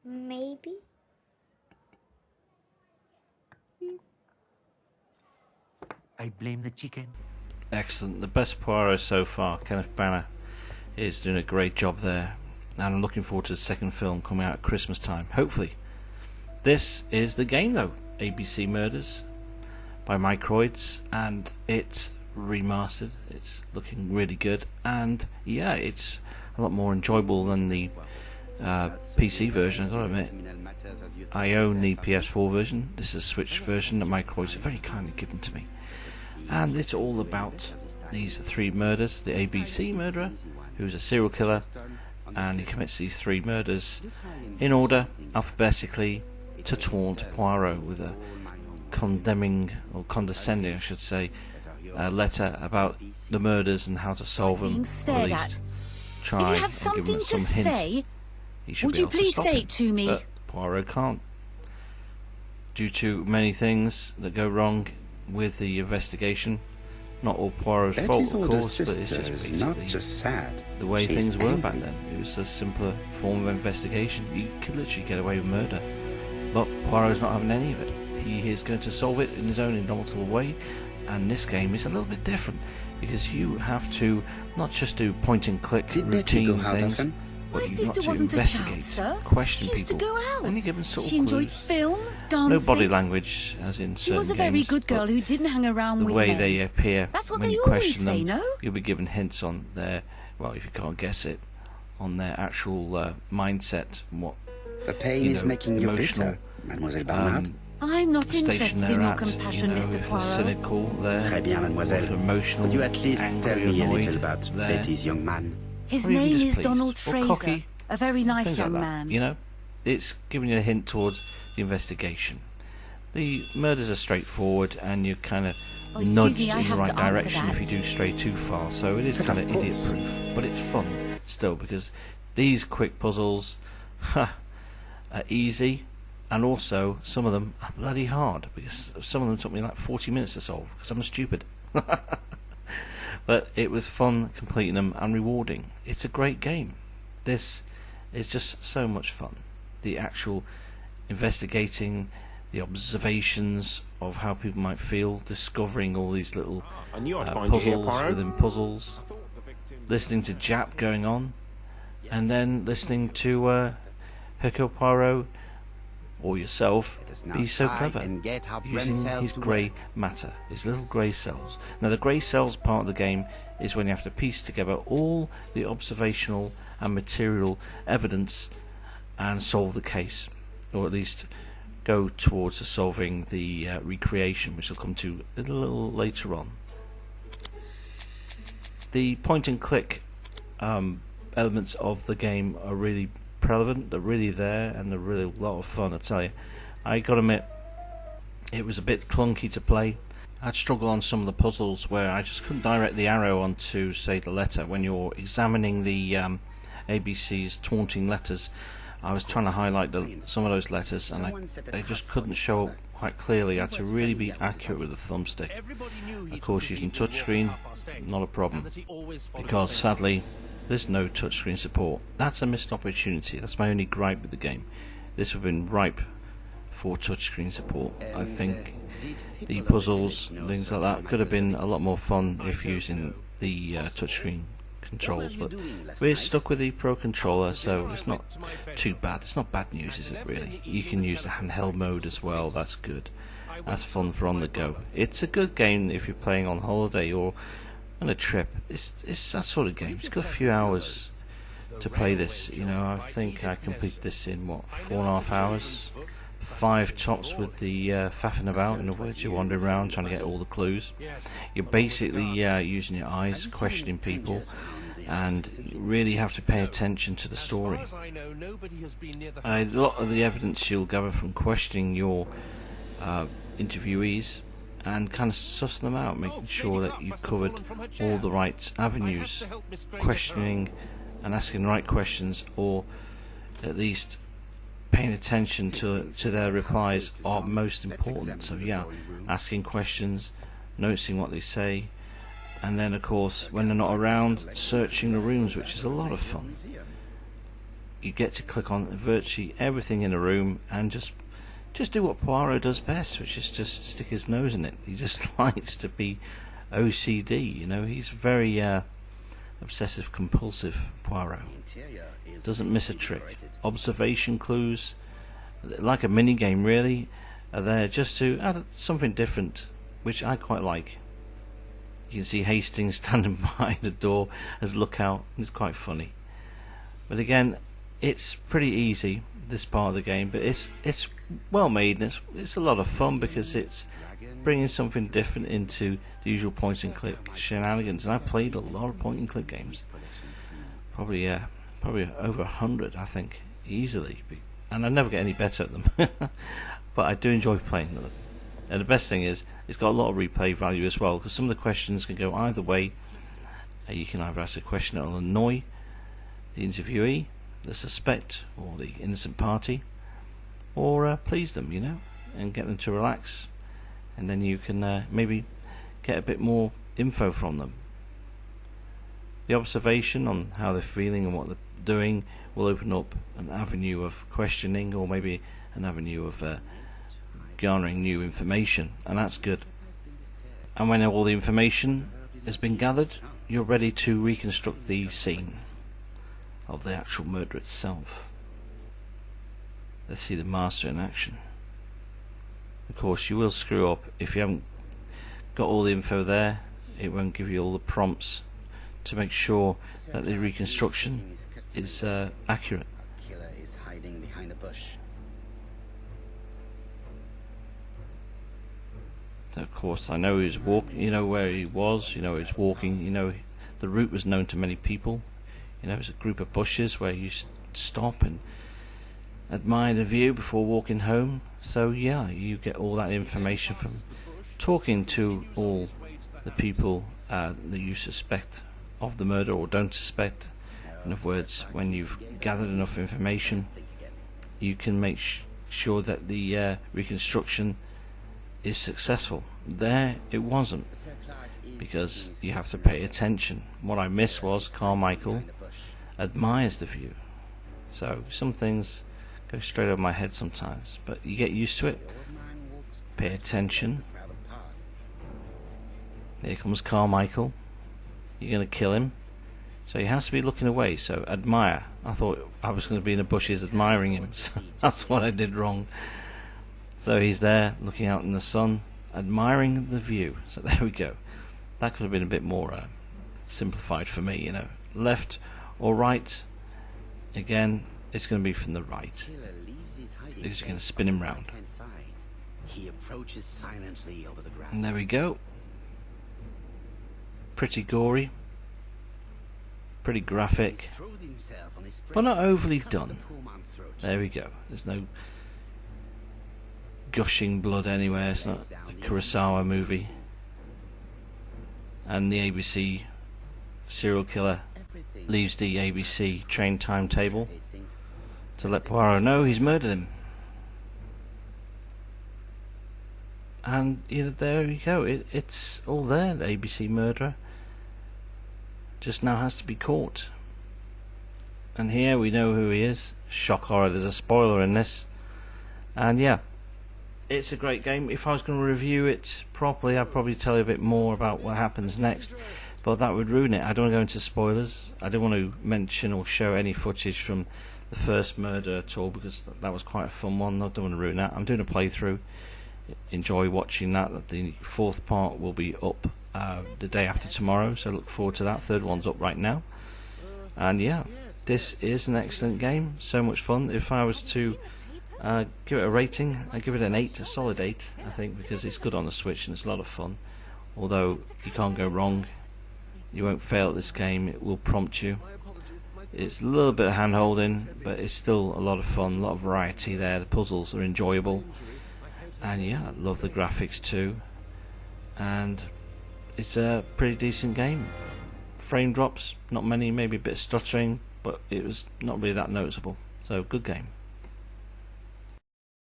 Maybe? I blame the chicken. Excellent. The best Poirot so far. Kenneth Branagh is doing a great job there. And I'm looking forward to the second film coming out at Christmas time. Hopefully. This is the game though. ABC Murders by Microids. And it's remastered. It's looking really good. And yeah, it's a lot more enjoyable than the PC version, I've got to admit. I own the PS4 version. This is a Switch version that Microids have very kindly given to me. And it's all about these three murders. The ABC murderer, who's a serial killer, and he commits these three murders in order, alphabetically, to taunt Poirot with a condemning, or condescending I should say, letter about the murders and how to solve them, or at least try If you have and give something him to some hint. say, He should would be you able to please stop say him. it to me? But Poirot can't, due to many things that go wrong with the investigation. Not all Poirot's fault, of course, but it's just basically the way things were back then. It was a simpler form of investigation. You could literally get away with murder, but Poirot's not having any of it. He is going to solve it in his own indomitable way, and this game is a little bit different because you have to not just do point and click routine things, My but you've got sister to wasn't a investigate, child, sir. question She used people, to go out. and you're given subtle She enjoyed clues. films, No dancing. body language, as in She certain was a very games, good girl but who didn't hang around the with way men. they appear That's what when they you always question say, them, no? you'll be given hints on their, well, if you can't guess it, on their actual mindset, what The pain is making you emotional bitter, Mademoiselle Barnard. I'm not station interested they're in your at. compassion, you know, Mr. if they're Poirot. cynical there, Très bien, or mademoiselle. if they're emotional, Would you at least angry, tell me a annoyed little about there, Betty's young man? His or even name is displeased, Donald or Fraser, cocky, a very nice things young like that, man. you know, it's giving you a hint towards the investigation. The murders are straightforward, and you're kind of Oh, excuse nudged me, I in the have right to answer direction if you that. do stray too far. So it is But kind of of course. idiot-proof, but it's fun still because these quick puzzles are easy, and also some of them are bloody hard because some of them took me like 40 minutes to solve because I'm stupid. But it was fun completing them and rewarding. It's a great game. This is just so much fun. The actual investigating, the observations of how people might feel, discovering all these little I knew I'd find you here, puzzles Poirot. within puzzles, listening to Jap going on, and then listening to Hercule Poirot or yourself be so clever, using his grey matter, his little grey cells. Now the grey cells part of the game is when you have to piece together all the observational and material evidence and solve the case, or at least go towards solving the recreation, which I'll come to a little later on. The point and click elements of the game are really prevalent, they're really there, and they're really a lot of fun, I tell you. I gotta admit, it was a bit clunky to play. I'd struggle on some of the puzzles where I just couldn't direct the arrow onto, say, the letter. When you're examining the ABC's taunting letters, I was trying to highlight some of those letters, and they just couldn't show up quite clearly. I had to really be accurate with the thumbstick. Of course, using touchscreen, not a problem, because sadly there's no touchscreen support. That's a missed opportunity. That's my only gripe with the game. This would have been ripe for touchscreen support. I think the puzzles, things like that, could have been a lot more fun if using the touchscreen controls, but we're stuck with the Pro controller, so it's not too bad. It's not bad news, is it really? You can use the handheld mode as well. That's good. That's fun for on the go. It's a good game if you're playing on holiday or on a trip. It's that sort of game. It's got a few hours to play this. You know, I think I completed this in what, 4.5 hours, 5 tops with the faffing about. In other words, you're wandering around trying to get all the clues. You're basically using your eyes, questioning people, and you really have to pay attention to the story. A lot of the evidence you'll gather from questioning your interviewees and kind of sussing them out, making sure that you've covered all the right avenues, questioning and asking the right questions, or at least paying attention to their replies are most important. So yeah, asking questions, noticing what they say, and then of course when they're not around, searching the rooms, which is a lot of fun. you get to click on virtually everything in a room and just do what Poirot does best, which is just stick his nose in it. He just likes to be OCD, you know. He's very obsessive compulsive, Poirot. Doesn't miss a trick. Observation clues, like a mini game really, are there just to add something different, which I quite like. You can see Hastings standing behind the door as lookout. It's quite funny. But again, it's pretty easy, this part of the game, but it's well made, and it's a lot of fun because it's bringing something different into the usual point and click shenanigans. And I played a lot of point and click games, probably over 100, I think, easily, and I never get any better at them. But I do enjoy playing them. And the best thing is, it's got a lot of replay value as well, because some of the questions can go either way. You can either ask a question that will annoy the interviewee, the suspect, or the innocent party, or please them, you know, and get them to relax, and then you can maybe get a bit more info from them. The observation on how they're feeling and what they're doing will open up an avenue of questioning, or maybe an avenue of garnering new information, and that's good. And when all the information has been gathered, you're ready to reconstruct the scene of the actual murder itself. Let's see the master in action. Of course, you will screw up if you haven't got all the info there. It won't give you all the prompts to make sure that the reconstruction is accurate. Killer is hiding behind a bush. Of course, I know he's walking. You know where he was. You know he's walking. You know the route was known to many people. You know, it's a group of bushes where you stop and admire the view before walking home. So yeah, you get all that information from talking to all the people that you suspect of the murder or don't suspect. In other words, when you've gathered enough information, you can make sure that the reconstruction is successful. There it wasn't, because you have to pay attention. What I missed was Carmichael admires the view. So some things go straight over my head sometimes, but you get used to it. Pay attention. Here comes Carmichael. You're going to kill him, so he has to be looking away. So admire. I thought I was going to be in the bushes admiring him. So that's what I did wrong. So he's there looking out in the sun, admiring the view. So there we go. That could have been a bit more simplified for me, you know. Left or right, again, it's going to be from the right. Because you're going to spin him round. He approaches silently over the grass. And there we go. Pretty gory, pretty graphic, but not overly done. There we go. There's no gushing blood anywhere. It's not a Kurosawa movie. And the ABC serial killer leaves the ABC train timetable to let Poirot know he's murdered him. And you know, there you go. It's all there. The ABC murderer just now has to be caught. And here we know who he is. Shock horror. There's a spoiler in this. And yeah, it's a great game. If I was going to review it properly, I'd probably tell you a bit more about what happens next, but that would ruin it. I don't want to go into spoilers. I don't want to mention or show any footage from the first murder at all, because that was quite a fun one. I don't want to ruin that. I'm doing a playthrough. Enjoy watching that. The fourth part will be up the day after tomorrow, so look forward to that. Third one's up right now. And yeah, this is an excellent game. So much fun. If I was to give it a rating, I give it an 8, a solid 8, I think, because it's good on the Switch and it's a lot of fun. Although you can't go wrong, you won't fail at this game. It will prompt you. It's a little bit of hand holding, but it's still a lot of fun, a lot of variety there. The puzzles are enjoyable, and yeah, I love the graphics too. And it's a pretty decent game. Frame drops, not many, maybe a bit of stuttering, but it was not really that noticeable. So good game.